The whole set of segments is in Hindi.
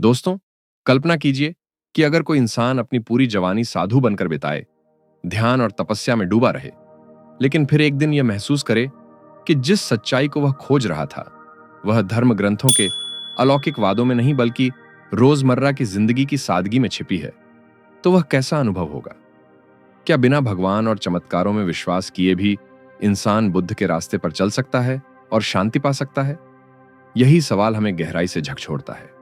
दोस्तों, कल्पना कीजिए कि अगर कोई इंसान अपनी पूरी जवानी साधु बनकर बिताए, ध्यान और तपस्या में डूबा रहे, लेकिन फिर एक दिन यह महसूस करे कि जिस सच्चाई को वह खोज रहा था, वह धर्म ग्रंथों के अलौकिक वादों में नहीं बल्कि रोजमर्रा की जिंदगी की सादगी में छिपी है, तो वह कैसा अनुभव होगा? क्या बिना भगवान और चमत्कारों में विश्वास किए भी इंसान बुद्ध के रास्ते पर चल सकता है और शांति पा सकता है? यही सवाल हमें गहराई से झकझोरता है।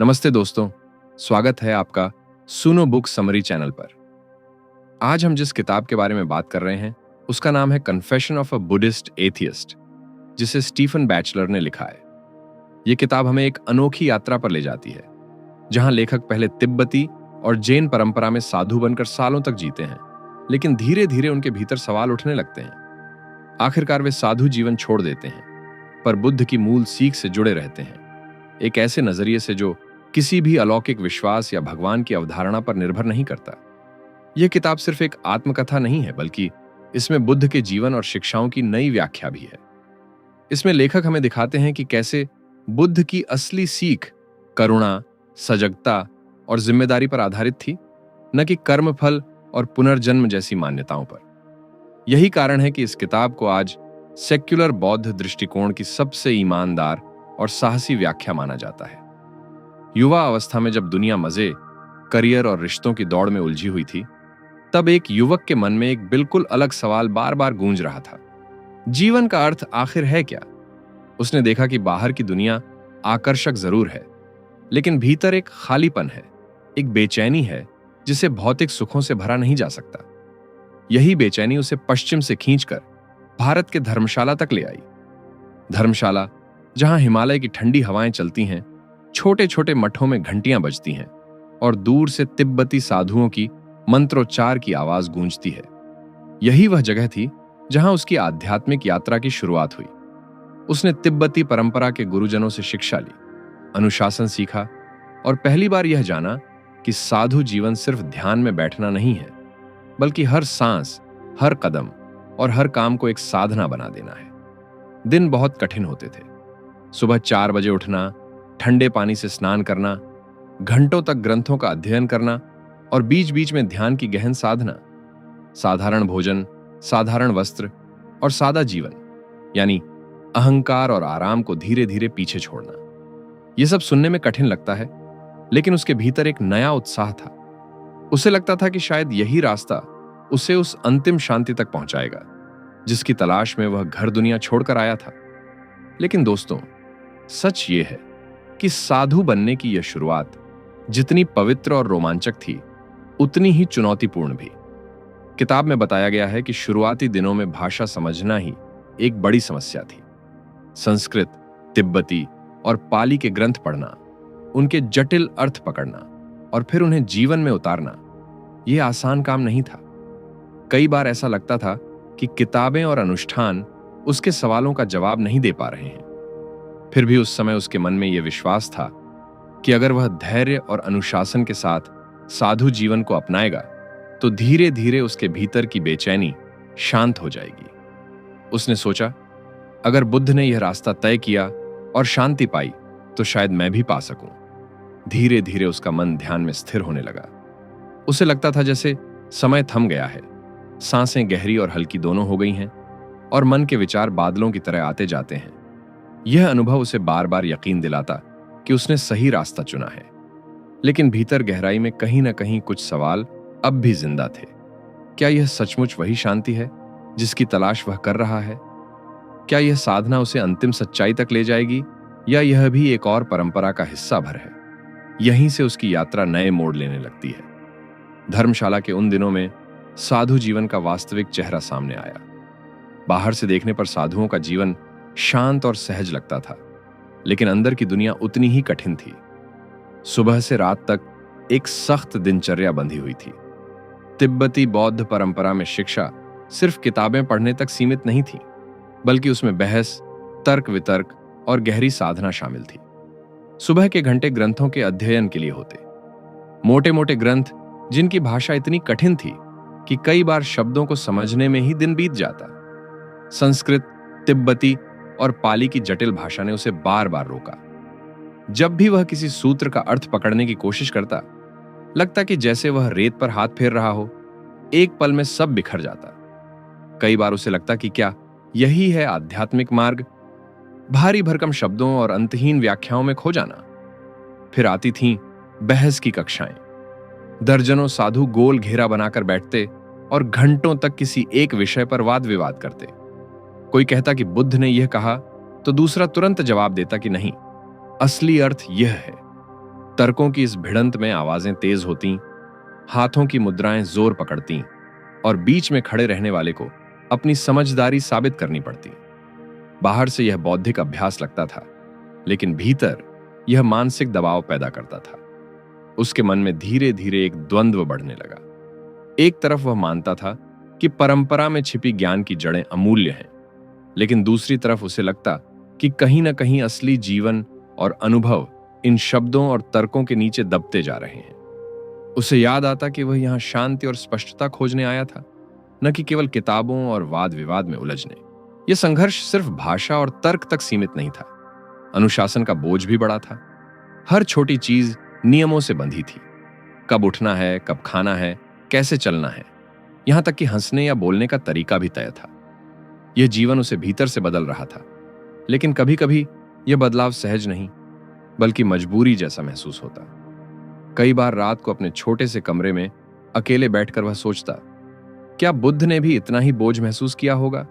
नमस्ते दोस्तों, स्वागत है आपका सुनो बुक समरी चैनल पर। आज हम जिस किताब के बारे में बात कर रहे हैं, उसका नाम है confession of a Buddhist atheist, जिसे स्टीफन बैचलर ने लिखा है। यह किताब हमें एक अनोखी यात्रा पर ले जाती है, जहां लेखक पहले तिब्बती और जैन परंपरा में साधु बनकर सालों तक जीते हैं, लेकिन धीरे धीरे उनके भीतर सवाल उठने लगते हैं। आखिरकार वे साधु जीवन छोड़ देते हैं, पर बुद्ध की मूल सीख से जुड़े रहते हैं, एक ऐसे नजरिए से जो किसी भी अलौकिक विश्वास या भगवान की अवधारणा पर निर्भर नहीं करता। यह किताब सिर्फ एक आत्मकथा नहीं है, बल्कि इसमें बुद्ध के जीवन और शिक्षाओं की नई व्याख्या भी है। इसमें लेखक हमें दिखाते हैं कि कैसे बुद्ध की असली सीख करुणा, सजगता और जिम्मेदारी पर आधारित थी, न कि कर्मफल और पुनर्जन्म जैसी मान्यताओं पर। यही कारण है कि इस किताब को आज सेक्युलर बौद्ध दृष्टिकोण की सबसे ईमानदार और साहसी व्याख्या माना जाता है। युवा अवस्था में जब दुनिया मजे, करियर और रिश्तों की दौड़ में उलझी हुई थी, तब एक युवक के मन में एक बिल्कुल अलग सवाल बार बार गूंज रहा था। जीवन का अर्थ आखिर है क्या? उसने देखा कि बाहर की दुनिया आकर्षक जरूर है, लेकिन भीतर एक खालीपन है, एक बेचैनी है जिसे भौतिक सुखों से भरा नहीं जा सकता। यही बेचैनी उसे पश्चिम से खींचकर भारत के धर्मशाला तक ले आई। धर्मशाला, जहां हिमालय की ठंडी हवाएं चलती हैं, छोटे छोटे मठों में घंटियां बजती हैं और दूर से तिब्बती साधुओं की मंत्रोच्चार की आवाज गूंजती है। यही वह जगह थी जहां उसकी आध्यात्मिक यात्रा की शुरुआत हुई। उसने तिब्बती परंपरा के गुरुजनों से शिक्षा ली, अनुशासन सीखा और पहली बार यह जाना कि साधु जीवन सिर्फ ध्यान में बैठना नहीं है, बल्कि हर सांस, हर कदम और हर काम को एक साधना बना देना है। दिन बहुत कठिन होते थे। सुबह 4 बजे उठना, ठंडे पानी से स्नान करना, घंटों तक ग्रंथों का अध्ययन करना और बीच बीच में ध्यान की गहन साधना। साधारण भोजन, साधारण वस्त्र और सादा जीवन, यानी अहंकार और आराम को धीरे धीरे पीछे छोड़ना। यह सब सुनने में कठिन लगता है, लेकिन उसके भीतर एक नया उत्साह था। उसे लगता था कि शायद यही रास्ता उसे उस अंतिम शांति तक पहुंचाएगा जिसकी तलाश में वह घर दुनिया छोड़कर आया था। लेकिन दोस्तों, सच ये है कि साधु बनने की यह शुरुआत जितनी पवित्र और रोमांचक थी, उतनी ही चुनौतीपूर्ण भी। किताब में बताया गया है कि शुरुआती दिनों में भाषा समझना ही एक बड़ी समस्या थी। संस्कृत, तिब्बती और पाली के ग्रंथ पढ़ना, उनके जटिल अर्थ पकड़ना और फिर उन्हें जीवन में उतारना, यह आसान काम नहीं था। कई बार ऐसा लगता था कि किताबें और अनुष्ठान उसके सवालों का जवाब नहीं दे पा रहे हैं। फिर भी उस समय उसके मन में यह विश्वास था कि अगर वह धैर्य और अनुशासन के साथ साधु जीवन को अपनाएगा, तो धीरे धीरे उसके भीतर की बेचैनी शांत हो जाएगी। उसने सोचा, अगर बुद्ध ने यह रास्ता तय किया और शांति पाई, तो शायद मैं भी पा सकूं। धीरे धीरे उसका मन ध्यान में स्थिर होने लगा। उसे लगता था जैसे समय थम गया है, सांसें गहरी और हल्की दोनों हो गई हैं और मन के विचार बादलों की तरह आते जाते हैं। यह अनुभव उसे बार बार यकीन दिलाता कि उसने सही रास्ता चुना है। लेकिन भीतर गहराई में कहीं ना कहीं कुछ सवाल अब भी जिंदा थे। क्या यह सचमुच वही शांति है जिसकी तलाश वह कर रहा है? क्या यह साधना उसे अंतिम सच्चाई तक ले जाएगी, या यह भी एक और परंपरा का हिस्सा भर है? यहीं से उसकी यात्रा नए मोड़ लेने लगती है। धर्मशाला के उन दिनों में साधु जीवन का वास्तविक चेहरा सामने आया। बाहर से देखने पर साधुओं का जीवन शांत और सहज लगता था, लेकिन अंदर की दुनिया उतनी ही कठिन थी। सुबह से रात तक एक सख्त दिनचर्या बंधी हुई थी। तिब्बती बौद्ध परंपरा में शिक्षा सिर्फ किताबें पढ़ने तक सीमित नहीं थी, बल्कि उसमें बहस, तर्क वितर्क और गहरी साधना शामिल थी। सुबह के घंटे ग्रंथों के अध्ययन के लिए होते, मोटे मोटे ग्रंथ जिनकी भाषा इतनी कठिन थी कि कई बार शब्दों को समझने में ही दिन बीत जाता। संस्कृत, तिब्बती और पाली की जटिल भाषा ने उसे बार बार रोका। जब भी वह किसी सूत्र का अर्थ पकड़ने की कोशिश करता, लगता कि जैसे वह रेत पर हाथ फेर रहा हो, एक पल में सब बिखर जाता। कई बार उसे लगता कि क्या यही है आध्यात्मिक मार्ग, भारी भरकम शब्दों और अंतहीन व्याख्याओं में खो जाना। फिर आती थीं बहस की कक्षाएं। दर्जनों साधु गोल घेरा बनाकर बैठते और घंटों तक किसी एक विषय पर वाद विवाद करते। कोई कहता कि बुद्ध ने यह कहा तो दूसरा तुरंत जवाब देता कि नहीं, असली अर्थ यह है। तर्कों की इस भिड़ंत में आवाजें तेज होती, हाथों की मुद्राएं जोर पकड़ती और बीच में खड़े रहने वाले को अपनी समझदारी साबित करनी पड़ती। बाहर से यह बौद्धिक अभ्यास लगता था, लेकिन भीतर यह मानसिक दबाव पैदा करता था। उसके मन में धीरे धीरे एक द्वंद्व बढ़ने लगा। एक तरफ वह मानता था कि परंपरा में छिपी ज्ञान की जड़ें अमूल्य हैं, लेकिन दूसरी तरफ उसे लगता कि कहीं न कहीं असली जीवन और अनुभव इन शब्दों और तर्कों के नीचे दबते जा रहे हैं। उसे याद आता कि वह यहां शांति और स्पष्टता खोजने आया था, न कि केवल किताबों और वाद विवाद में उलझने। यह संघर्ष सिर्फ भाषा और तर्क तक सीमित नहीं था, अनुशासन का बोझ भी बड़ा था। हर छोटी चीज नियमों से बंधी थी। कब उठना है, कब खाना है, कैसे चलना है, यहां तक कि हंसने या बोलने का तरीका भी तय था। यह जीवन उसे भीतर से बदल रहा था, लेकिन कभी कभी यह बदलाव सहज नहीं बल्कि मजबूरी जैसा महसूस होता। कई बार रात को अपने छोटे से कमरे में अकेले बैठकर वह सोचता, क्या बुद्ध ने भी इतना ही बोझ महसूस किया होगा?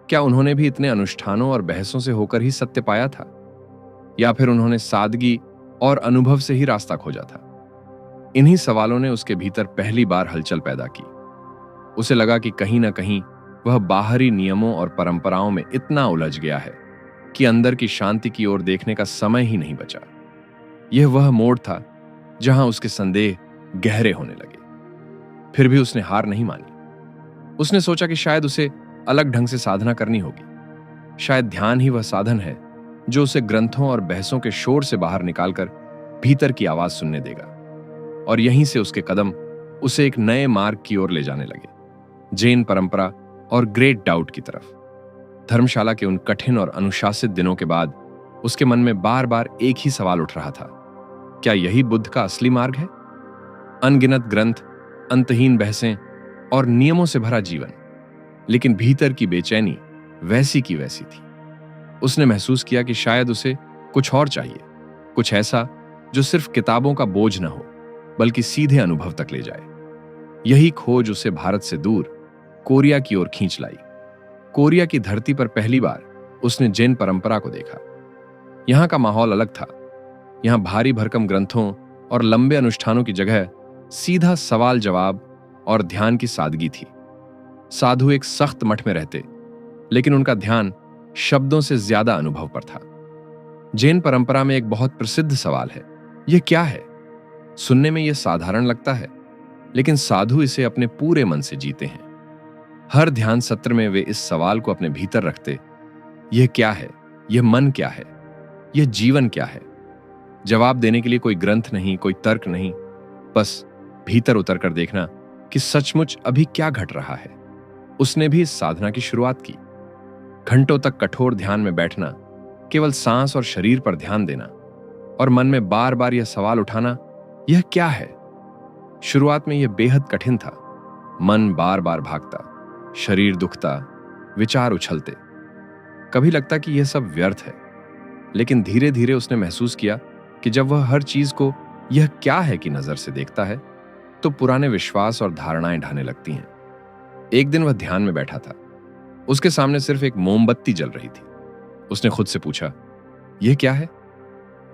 क्या उन्होंने भी इतने अनुष्ठानों और बहसों से होकर ही सत्य पाया था, या फिर उन्होंने सादगी और अनुभव से ही रास्ता खोजा था? इन्हीं सवालों ने उसके भीतर पहली बार हलचल पैदा की। उसे लगा कि कहीं ना कहीं वह बाहरी नियमों और परंपराओं में इतना उलझ गया है कि अंदर की शांति की ओर देखने का समय ही नहीं बचा। यह वह मोड़ था जहां उसके संदेह गहरे होने लगे। फिर भी उसने हार नहीं मानी। उसने सोचा कि शायद उसे अलग ढंग से साधना करनी होगी। शायद ध्यान ही वह साधन है जो उसे ग्रंथों और बहसों के शोर से बाहर निकालकर भीतर की आवाज सुनने देगा। और यहीं से उसके कदम उसे एक नए मार्ग की ओर ले जाने लगे, जैन परंपरा और ग्रेट डाउट की तरफ। धर्मशाला के उन कठिन और अनुशासित दिनों के बाद उसके मन में बार बार एक ही सवाल उठ रहा था, क्या यही बुद्ध का असली मार्ग है? अनगिनत ग्रंथ, अंतहीन बहसें और नियमों से भरा जीवन, लेकिन भीतर की बेचैनी वैसी की वैसी थी। उसने महसूस किया कि शायद उसे कुछ और चाहिए, कुछ ऐसा जो सिर्फ किताबों का बोझ न हो बल्कि सीधे अनुभव तक ले जाए। यही खोज उसे भारत से दूर कोरिया की ओर खींच लाई। कोरिया की धरती पर पहली बार उसने जैन परंपरा को देखा। यहां का माहौल अलग था। यहां भारी भरकम ग्रंथों और लंबे अनुष्ठानों की जगह सीधा सवाल जवाब और ध्यान की सादगी थी। साधु एक सख्त मठ में रहते, लेकिन उनका ध्यान शब्दों से ज्यादा अनुभव पर था। जैन परंपरा में एक बहुत प्रसिद्ध सवाल है, यह क्या है? सुनने में यह साधारण लगता है, लेकिन साधु इसे अपने पूरे मन से जीते हैं। हर ध्यान सत्र में वे इस सवाल को अपने भीतर रखते, यह क्या है? यह मन क्या है? यह जीवन क्या है? जवाब देने के लिए कोई ग्रंथ नहीं, कोई तर्क नहीं, बस भीतर उतर कर देखना कि सचमुच अभी क्या घट रहा है। उसने भी इस साधना की शुरुआत की। घंटों तक कठोर ध्यान में बैठना, केवल सांस और शरीर पर ध्यान देना और मन में बार बार यह सवाल उठाना, यह क्या है? शुरुआत में यह बेहद कठिन था। मन बार बार भागता, शरीर दुखता, विचार उछलते। कभी लगता कि यह सब व्यर्थ है, लेकिन धीरे धीरे उसने महसूस किया कि जब वह हर चीज को यह क्या है की नजर से देखता है तो पुराने विश्वास और धारणाएं ढाने लगती हैं। एक दिन वह ध्यान में बैठा था। उसके सामने सिर्फ एक मोमबत्ती जल रही थी। उसने खुद से पूछा, यह क्या है?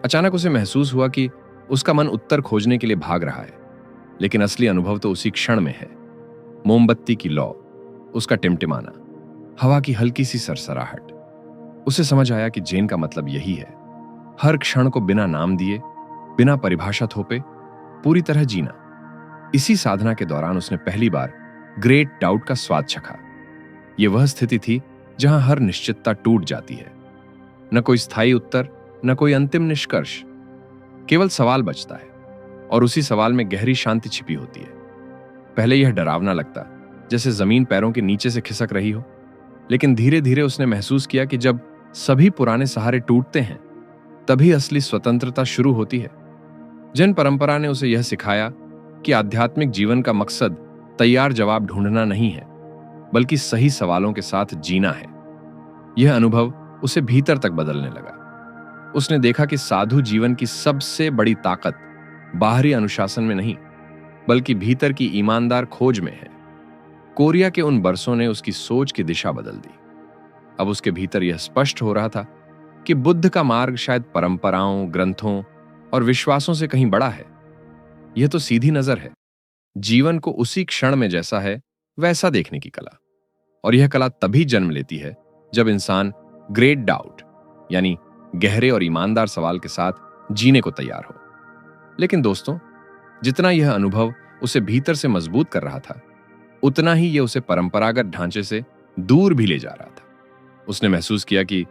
अचानक उसे महसूस हुआ कि उसका मन उत्तर खोजने के लिए भाग रहा है, लेकिन असली अनुभव तो उसी क्षण में है। मोमबत्ती की लौ, उसका टिमटिमाना, हवा की हल्की सी सरसराहट। उसे समझ आया कि जैन का मतलब यही है, हर क्षण को बिना नाम दिए, बिना परिभाषा थोपे, पूरी तरह जीना। इसी साधना के दौरान उसने पहली बार ग्रेट डाउट का स्वाद चखा। यह वह स्थिति थी जहां हर निश्चितता टूट जाती है। न कोई स्थायी उत्तर, न कोई अंतिम निष्कर्ष, केवल सवाल बचता है, और उसी सवाल में गहरी शांति छिपी होती है। पहले यह डरावना लगता, जैसे जमीन पैरों के नीचे से खिसक रही हो, लेकिन धीरे धीरे उसने महसूस किया कि जब सभी पुराने सहारे टूटते हैं तभी असली स्वतंत्रता शुरू होती है। जैन परंपरा ने उसे यह सिखाया कि आध्यात्मिक जीवन का मकसद तैयार जवाब ढूंढना नहीं है, बल्कि सही सवालों के साथ जीना है। यह अनुभव उसे भीतर तक बदलने लगा। उसने देखा कि साधु जीवन की सबसे बड़ी ताकत बाहरी अनुशासन में नहीं, बल्कि भीतर की ईमानदार खोज में है। कोरिया के उन बरसों ने उसकी सोच की दिशा बदल दी। अब उसके भीतर यह स्पष्ट हो रहा था कि बुद्ध का मार्ग शायद परंपराओं, ग्रंथों और विश्वासों से कहीं बड़ा है। यह तो सीधी नजर है, जीवन को उसी क्षण में जैसा है वैसा देखने की कला। और यह कला तभी जन्म लेती है जब इंसान ग्रेट डाउट यानी गहरे और ईमानदार सवाल के साथ जीने को तैयार हो। लेकिन दोस्तों, जितना यह अनुभव उसे भीतर से मजबूत कर रहा था, उतना ही यह उसे परंपरागत ढांचे से दूर भी ले जा रहा था। उसने महसूस किया कि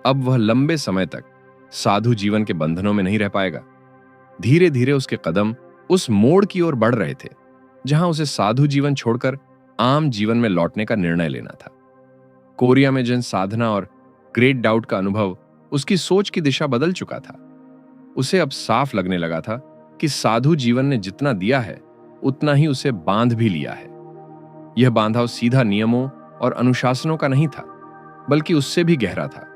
अब वह लंबे समय तक साधु जीवन के बंधनों में नहीं रह पाएगा। धीरे धीरे उसके कदम उस मोड़ की ओर बढ़ रहे थे जहां उसे साधु जीवन छोड़कर आम जीवन में लौटने का निर्णय लेना था। कोरिया में जिन साधना और ग्रेट डाउट का अनुभव उसकी सोच की दिशा बदल चुका था, उसे अब साफ लगने लगा था कि साधु जीवन ने जितना दिया है उतना ही उसे बांध भी लिया है। यह बांधाव सीधा नियमों और अनुशासनों का नहीं था, बल्कि उससे भी गहरा था।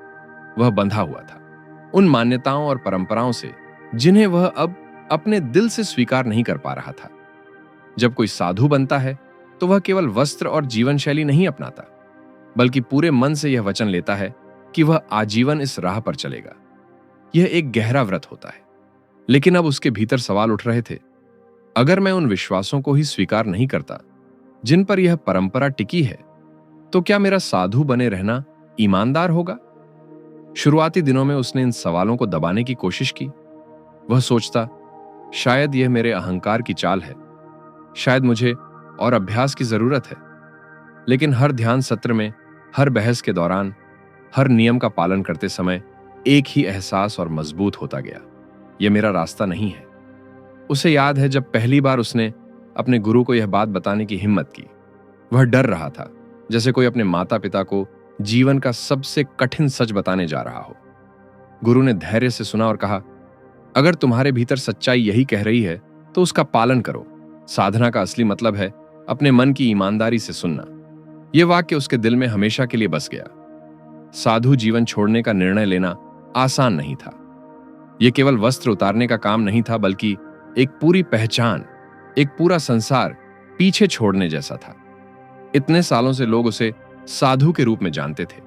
वह बंधा हुआ था उन मान्यताओं और परंपराओं से जिन्हें वह अब अपने दिल से स्वीकार नहीं कर पा रहा था। जब कोई साधु बनता है तो वह केवल वस्त्र और जीवन शैली नहीं अपनाता, बल्कि पूरे मन से यह वचन लेता है कि वह आजीवन इस राह पर चलेगा। यह एक गहरा व्रत होता है। लेकिन अब उसके भीतर सवाल उठ रहे थे, अगर मैं उन विश्वासों को ही स्वीकार नहीं करता जिन पर यह परंपरा टिकी है, तो क्या मेरा साधु बने रहना ईमानदार होगा? शुरुआती दिनों में उसने इन सवालों को दबाने की कोशिश की। वह सोचता, शायद यह मेरे अहंकार की चाल है, शायद मुझे और अभ्यास की जरूरत है। लेकिन हर ध्यान सत्र में, हर बहस के दौरान, हर नियम का पालन करते समय एक ही एहसास और मजबूत होता गया, यह मेरा रास्ता नहीं है। उसे याद है जब पहली बार उसने अपने गुरु को यह बात बताने की हिम्मत की। वह डर रहा था, जैसे कोई अपने माता पिता को जीवन का सबसे कठिन सच बताने जा रहा हो। गुरु ने धैर्य से सुना और कहा, अगर तुम्हारे भीतर सच्चाई यही कह रही है तो उसका पालन करो। साधना का असली मतलब है अपने मन की ईमानदारी से सुनना। यह वाक्य उसके दिल में हमेशा के लिए बस गया। साधु जीवन छोड़ने का निर्णय लेना आसान नहीं था। यह केवल वस्त्र उतारने का काम नहीं था, बल्कि एक पूरी पहचान, एक पूरा संसार पीछे छोड़ने जैसा था। इतने सालों से लोग उसे साधु के रूप में जानते थे।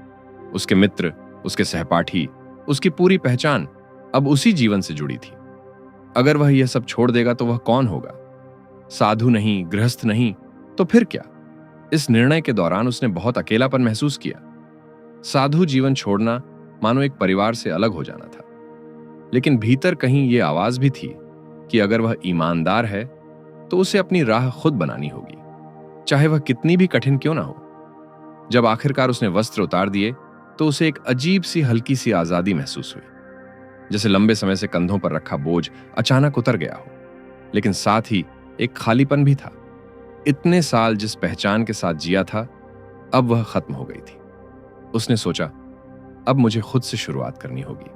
उसके मित्र, उसके सहपाठी, उसकी पूरी पहचान अब उसी जीवन से जुड़ी थी। अगर वह यह सब छोड़ देगा तो वह कौन होगा? साधु नहीं, गृहस्थ नहीं, तो फिर क्या? इस निर्णय के दौरान उसने बहुत अकेलापन महसूस किया। साधु जीवन छोड़ना मानो एक परिवार से अलग हो जाना था। लेकिन भीतर कहीं यह आवाज भी थी कि अगर वह ईमानदार है तो उसे अपनी राह खुद बनानी होगी, चाहे वह कितनी भी कठिन क्यों ना हो। जब आखिरकार उसने वस्त्र उतार दिए तो उसे एक अजीब सी हल्की सी आजादी महसूस हुई, जैसे लंबे समय से कंधों पर रखा बोझ अचानक उतर गया हो। लेकिन साथ ही एक खालीपन भी था। इतने साल जिस पहचान के साथ जिया था, अब वह खत्म हो गई थी। उसने सोचा, अब मुझे खुद से शुरुआत करनी होगी।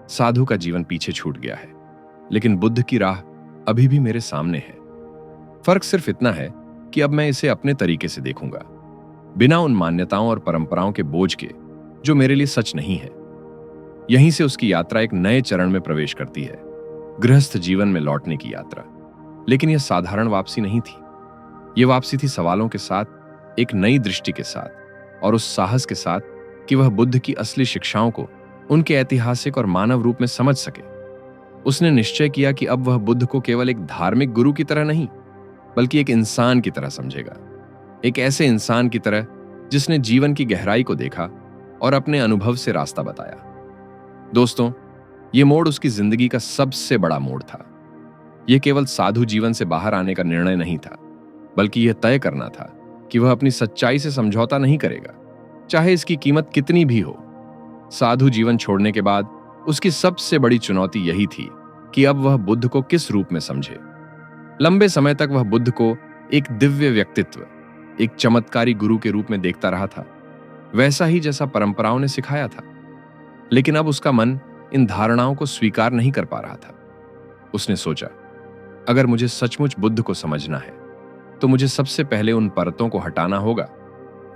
साधु का जीवन पीछे छूट गया है, लेकिन बुद्ध की राह अभी भी मेरे सामने है। फर्क सिर्फ इतना है कि अब मैं इसे अपने तरीके से देखूंगा, बिना उन मान्यताओं और परंपराओं के बोझ के जो मेरे लिए सच नहीं है। यहीं से उसकी यात्रा एक नए चरण में प्रवेश करती है, गृहस्थ जीवन में लौटने की यात्रा। लेकिन यह साधारण वापसी नहीं थी। यह वापसी थी सवालों के साथ, एक नई दृष्टि के साथ, और उस साहस के साथ कि वह बुद्ध की असली शिक्षाओं को उनके ऐतिहासिक और मानव रूप में समझ सके। उसने निश्चय किया कि अब वह बुद्ध को केवल एक धार्मिक गुरु की तरह नहीं, बल्कि एक इंसान की तरह समझेगा। एक ऐसे इंसान की तरह जिसने जीवन की गहराई को देखा और अपने अनुभव से रास्ता बताया। दोस्तों, यह मोड़ उसकी जिंदगी का सबसे बड़ा मोड़ था। यह केवल साधु जीवन से बाहर आने का निर्णय नहीं था, बल्कि यह तय करना था कि वह अपनी सच्चाई से समझौता नहीं करेगा, चाहे इसकी कीमत कितनी भी हो। साधु जीवन छोड़ने के बाद उसकी सबसे बड़ी चुनौती यही थी कि अब वह बुद्ध को किस रूप में समझे। लंबे समय तक वह बुद्ध को एक दिव्य व्यक्तित्व, एक चमत्कारी गुरु के रूप में देखता रहा था, वैसा ही जैसा परंपराओं ने सिखाया था। लेकिन अब उसका मन इन धारणाओं को स्वीकार नहीं कर पा रहा था। उसने सोचा, अगर मुझे सचमुच बुद्ध को समझना है तो मुझे सबसे पहले उन परतों को हटाना होगा